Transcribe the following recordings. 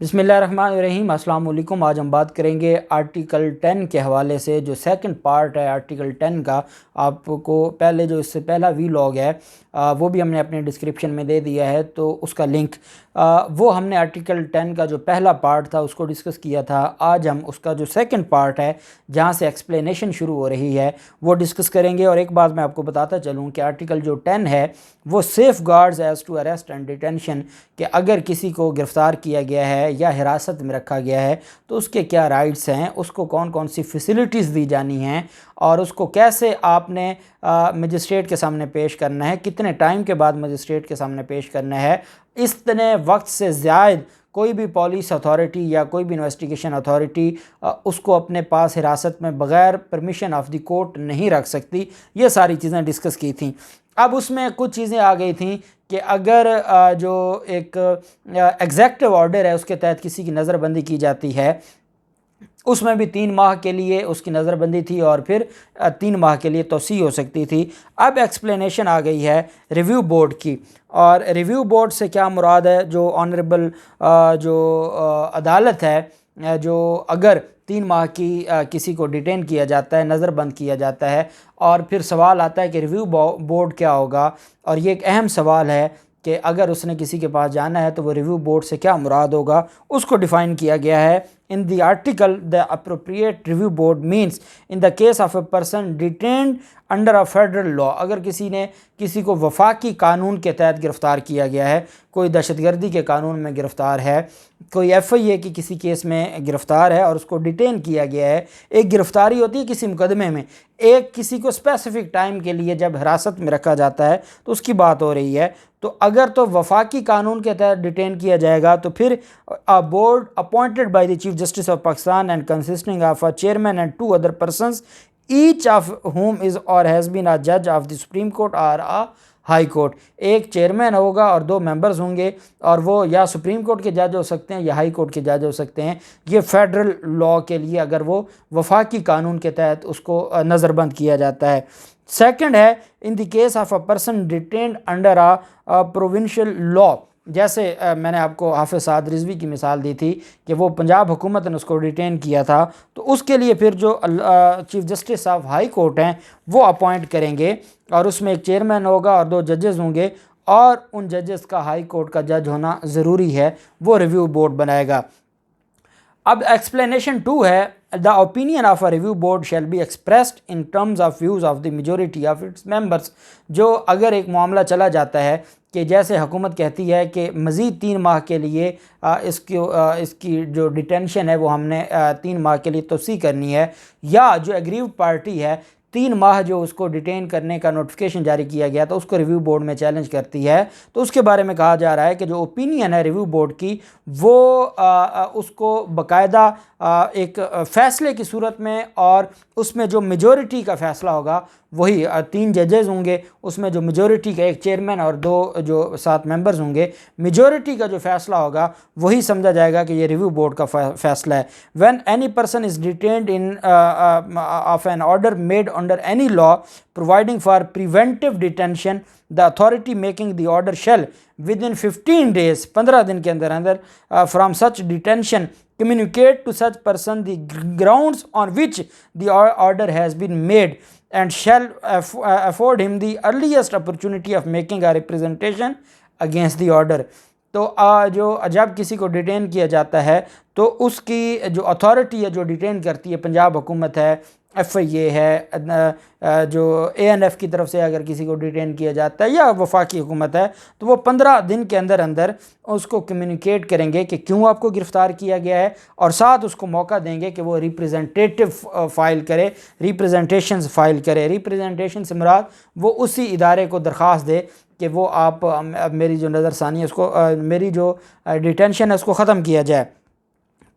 बिस्मिल्लाहिर्रहमानिर्रहीम, अस्सलाम वालेकुम। आज हम बात करेंगे आर्टिकल 10 के हवाले से। जो सेकंड पार्ट है आर्टिकल 10 का, आपको पहले जो इससे पहला वीलॉग है वो भी हमने अपने डिस्क्रिप्शन में दे दिया है, तो उसका लिंक वो हमने आर्टिकल 10 का जो पहला पार्ट था उसको डिस्कस किया था। आज हम उसका जो सेकंड पार्ट है जहाँ से एक्सप्लेनेशन शुरू हो रही है वो डिस्कस करेंगे। और एक बात मैं आपको बताता चलूँ कि आर्टिकल जो 10 है वो safeguards as to arrest and detention, कि अगर किसी को गिरफ़्तार किया गया है या हिरासत में रखा गया है तो उसके क्या राइट्स हैं, उसको कौन कौन सी फैसिलिटीज़ दी जानी हैं और उसको कैसे आपने मजिस्ट्रेट के सामने पेश करना है, कितने टाइम के बाद मजिस्ट्रेट के सामने पेश करना है। इतने वक्त से ज़्यादा कोई भी पुलिस अथॉरिटी या कोई भी इन्वेस्टिगेशन अथॉरिटी उसको अपने पास हिरासत में बग़ैर परमिशन ऑफ द कोर्ट नहीं रख सकती। ये सारी चीज़ें डिस्कस की थी। अब उसमें कुछ चीज़ें आ गई थी कि अगर जो एक एग्जेक्टिव ऑर्डर है उसके तहत किसी की नज़रबंदी की जाती है, उसमें भी 3 माह के लिए उसकी नज़रबंदी थी और फिर 3 माह के लिए तोसी हो सकती थी। अब एक्सप्लेनेशन आ गई है रिव्यू बोर्ड की, और रिव्यू बोर्ड से क्या मुराद है, जो ऑनरेबल जो अदालत है, जो अगर 3 माह की किसी को डिटेन किया जाता है, नज़रबंद किया जाता है, और फिर सवाल आता है कि रिव्यू बोर्ड क्या होगा। और ये एक अहम सवाल है कि अगर उसने किसी के पास जाना है तो वो रिव्यू बोर्ड से क्या मुराद होगा, उसको डिफ़ाइन किया गया है। In the article the appropriate review board means in the case of a person detained under a federal law, अगर किसी ने किसी को वफाकी कानून के तहत गिरफ़्तार किया गया है, कोई दहशतगर्दी के कानून में गिरफ़्तार है, कोई FIA की किसी केस में गिरफ़्तार है और उसको डिटेन किया गया है। एक गिरफ़्तारी होती है किसी मुकदमे में, एक किसी को स्पेसिफ़िक टाइम के लिए जब हिरासत में रखा जाता है तो उसकी बात हो रही है। तो अगर तो वफाकी कानून के तहत डिटेन किया जाएगा तो फिर a board appointed by the chief justice of Pakistan and consisting of a chairman and 2 other persons each of whom is or has been a judge of the supreme court और a हाई कोर्ट। एक chairman होगा और 2 members होंगे, और वो या supreme court के जज हो सकते हैं या हाई कोर्ट के जज हो सकते हैं। ये फेडरल लॉ के लिए अगर वो वफाकी कानून के तहत उसको नज़रबंद किया जाता है। सेकंड है इन the case of a person detained under a provincial law, जैसे मैंने आपको हाफिज़ साद रिजवी की मिसाल दी थी कि वो पंजाब हुकूमत ने उसको डिटेन किया था, तो उसके लिए फिर जो chief justice of high court हैं वो अपॉइंट करेंगे, और उसमें एक चेयरमैन होगा और 2 जजेस होंगे, और उन जजेस का हाई कोर्ट का जज होना ज़रूरी है, वो रिव्यू बोर्ड बनाएगा। अब एक्सप्लेनेशन 2 है, the opinion of a review board shall be expressed in terms of views of the majority of its members. जो अगर एक मामला चला जाता है कि जैसे हुकूमत कहती है कि मज़ीद 3 माह के लिए इसकी जो डिटेंशन है वो हमने 3 माह के लिए तोसी करनी है, या जो एग्रीव्ड पार्टी है 3 माह जो उसको डिटेन करने का नोटिफिकेशन जारी किया गया तो उसको रिव्यू बोर्ड में चैलेंज करती है, तो उसके बारे में कहा जा रहा है कि जो ओपिनियन है रिव्यू बोर्ड की वो उसको बाकायदा एक फ़ैसले की सूरत में, और उसमें जो मेजॉरिटी का फ़ैसला होगा वही 3 जजेस होंगे, उसमें जो मेजॉरिटी का एक चेयरमैन और 2 जो 7 मेंबर्स होंगे, मेजॉरिटी का जो फ़ैसला होगा वही समझा जाएगा कि ये रिव्यू बोर्ड का फ़ैसला है। When any person is detained in of an order made under any law providing for preventive detention, the authority making the order shall within इन 15 days 15 दिन के अंदर अंदर from such detention communicate to such person the grounds on which the order has been made and shall afford him the earliest opportunity of making a representation against the order। तो जो जब किसी को detain किया जाता है तो उसकी जो अथॉरिटी है जो डिटेन करती है, पंजाब हुकूमत है, FIA है, जो ANF की तरफ से अगर किसी को डिटेन किया जाता है, या वफाकी हुकूमत है, तो वो 15 दिन के अंदर अंदर उसको कम्युनिकेट करेंगे कि क्यों आपको गिरफ़्तार किया गया है, और साथ उसको मौका देंगे कि वो रिप्रेजेंटेटिव फ़ाइल करे, रिप्रेजेंटेशंस फ़ाइल करे। रिप्रेजेंटेशन से मुराद वो उसी इदारे को दरख्वास्त दे कि वो आप मेरी जो नज़रसानी है उसको मेरी जो डिटेंशन है उसको ख़त्म किया जाए।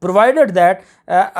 Provided that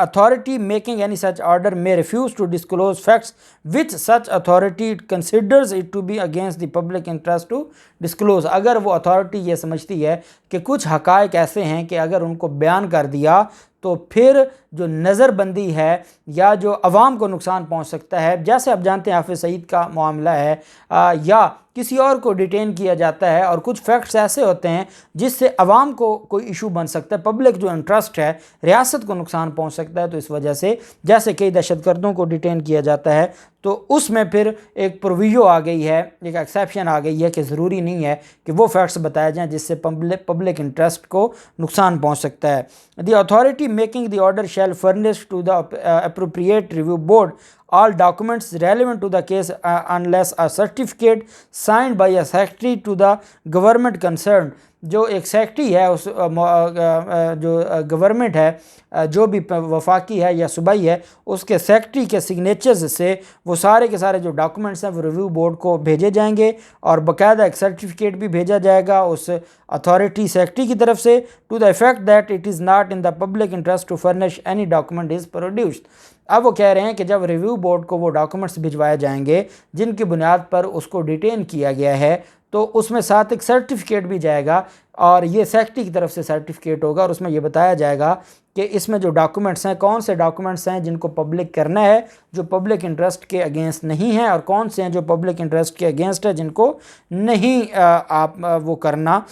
authority making any such order may refuse to disclose facts which such authority considers it to be against the public interest to disclose। अगर वो अथॉरिटी ये समझती है कि कुछ हक़ाइक़ ऐसे हैं कि अगर उनको बयान कर दिया तो फिर जो नज़रबंदी है या जो अवाम को नुकसान पहुँच सकता है, जैसे आप जानते हैं हाफिज़ सईद का मामला है, या किसी और को डिटेन किया जाता है और कुछ फैक्ट्स ऐसे होते हैं जिससे अवाम को कोई इशू बन सकता है, पब्लिक जो इंटरेस्ट है, रियासत को नुकसान पहुंच सकता है। तो इस वजह से जैसे कई दहशतगर्दों को डिटेन किया जाता है तो उसमें फिर एक प्रोविजो आ गई है, एक एक्सेप्शन आ गई है कि ज़रूरी नहीं है कि वो फैक्ट्स बताए जाएँ जिससे पब्लिक इंटरेस्ट को नुकसान पहुँच सकता है। The authority making the order shall furnish to the appropriate review board all documents relevant to the case unless a certificate signed by a secretary to the government concerned। जो एक secretary है उस जो गवर्नमेंट है, जो भी वफाकी है या सूबाई है, उसके सेक्रेटरी के सिग्नेचर्स से वो सारे के सारे जो डॉक्यूमेंट्स हैं वो रिव्यू बोर्ड को भेजे जाएंगे और बाकायदा एक सर्टिफिकेट भी भेजा जाएगा उस अथॉरिटी सेक्रेटरी की तरफ से, to the effect that it is not in the public interest to furnish any document is produced. अब वो कह रहे हैं कि जब रिव्यू बोर्ड को वो डॉक्यूमेंट्स भिजवाए जाएंगे जिनकी बुनियाद पर उसको डिटेन किया गया है, तो उसमें साथ एक सर्टिफिकेट भी जाएगा और ये सेक्रेटरी की तरफ से सर्टिफिकेट होगा और उसमें ये बताया जाएगा कि इसमें जो डॉक्यूमेंट्स हैं, कौन से डॉक्यूमेंट्स हैं जिनको पब्लिक करना है, जो पब्लिक इंटरेस्ट के अगेंस्ट नहीं है, और कौन से हैं जो पब्लिक इंटरेस्ट के अगेंस्ट है जिनको नहीं आप वो करना,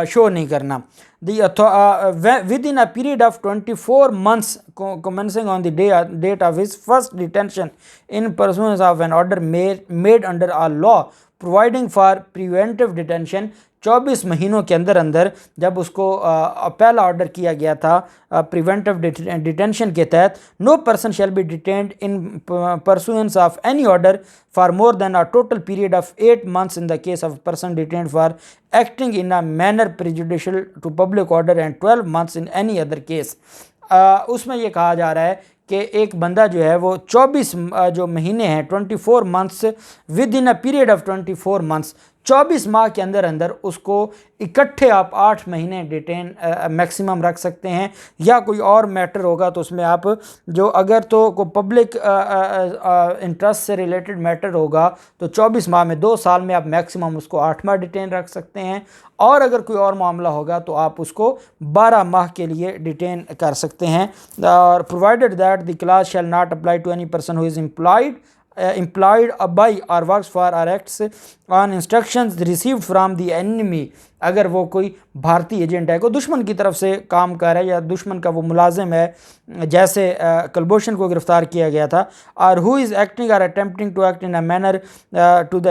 शो नहीं करना। Within a period of 24 months commencing on the date of his first detention in pursuance of an order made under a law providing for preventive detention, 24 महीनों के अंदर अंदर जब उसको पहला ऑर्डर किया गया था प्रिवेंटिव डिटेंशन के तहत, no person shall be detained in pursuance of any order for more than a total period of 8 months in the case of person detained for acting in a manner prejudicial to public order and 12 months in any other case. उसमें ये कहा जा रहा है कि एक बंदा जो है वो 24 जो महीने हैं, 24 months with in a period of 24 months, 24 माह के अंदर अंदर उसको इकट्ठे आप 8 महीने डिटेन मैक्सिमम रख सकते हैं, या कोई और मैटर होगा तो उसमें आप जो अगर तो को पब्लिक इंटरेस्ट से रिलेटेड मैटर होगा तो 24 माह में 2 साल में आप मैक्सिमम उसको 8 माह डिटेन रख सकते हैं, और अगर कोई और मामला होगा तो आप उसको 12 माह के लिए डिटेन कर सकते हैं। और provided that the class shall not apply to any person who is employed by or works for or acts on instructions received from the enemy। अगर वो कोई भारतीय एजेंट है, कोई दुश्मन की तरफ से काम कर रहा है या दुश्मन का वो मुलाजिम है, जैसे कुलभूषण को गिरफ्तार किया गया था, और हु इज़ एक्टिंग और attempting to act in a manner to the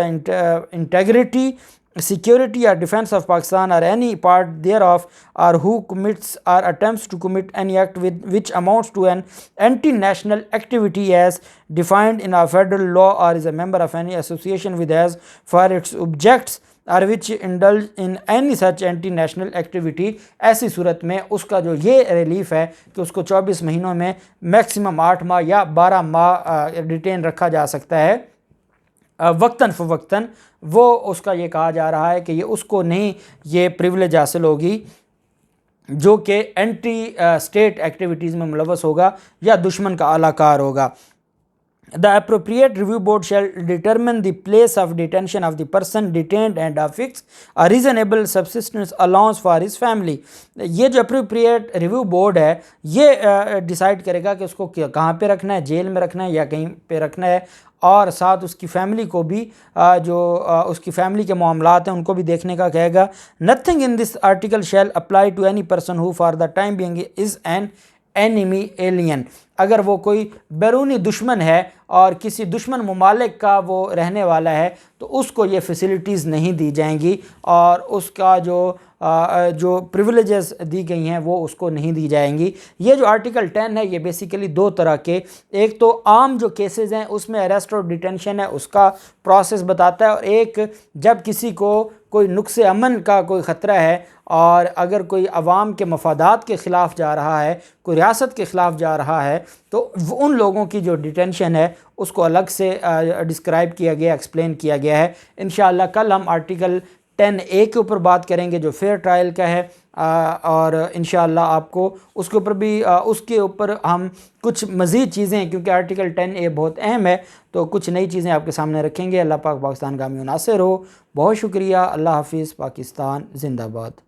integrity security or defense of Pakistan or any part thereof, or who commits or attempts to commit any act which amounts to an anti-national activity as defined in a federal law, or is a member of any association with as for its objects or which indulge in any such anti-national activity। ऐसी सूरत में उसका जो ये relief है कि उसको 24 महीनों में मैक्सिमम 8 माह या 12 माह डिटेन रखा जा सकता है वक्तन फ़वक्तन, वो उसका ये कहा जा रहा है कि ये उसको नहीं ये प्रिविलेज हासिल होगी जो कि एंटी स्टेट एक्टिविटीज़ में मुलव्वस होगा या दुश्मन का आलाकार होगा। The appropriate review board shall determine the place of detention of the person detained and affix a reasonable subsistence allowance for his family। ये जो appropriate review board है ये डिसाइड करेगा कि उसको कहाँ पे रखना है, जेल में रखना है या कहीं पे रखना है, और साथ उसकी फैमिली को भी जो उसकी फैमिली के मामलात हैं उनको भी देखने का कहेगा। Nothing in this article shall apply to any person who for the time being is an enemy alien. अगर वो कोई बैरूनी दुश्मन है और किसी दुश्मन ममालिक का वो रहने वाला है तो उसको ये फैसिलिटीज़ नहीं दी जाएंगी और उसका जो प्रिविलेजेस दी गई हैं वो उसको नहीं दी जाएंगी। ये जो आर्टिकल 10 है ये बेसिकली 2 तरह के, एक तो आम जो केसेस हैं उसमें अरेस्ट और डिटेंशन है उसका प्रोसेस बताता है, और एक जब किसी को कोई नुक्स अमन का कोई ख़तरा है और अगर कोई अवाम के मफादात के ख़िलाफ़ जा रहा है, कोई रियासत के ख़िलाफ़ जा रहा है, तो उन लोगों की जो डिटेंशन है उसको अलग से डिस्क्राइब किया गया, एक्सप्लेन किया गया है। इंशाअल्लाह कल हम आर्टिकल 10A के ऊपर बात करेंगे जो फेयर ट्रायल का है, और इंशाअल्लाह आपको उसके ऊपर भी उसके ऊपर हम कुछ मज़ीद चीज़ें, क्योंकि आर्टिकल 10A बहुत अहम है, तो कुछ नई चीज़ें आपके सामने रखेंगे। अल्लाह पाक पाकिस्तान का हामी नासिर हो। बहुत शुक्रिया। अल्लाह हाफिज़। पाकिस्तान जिंदाबाद।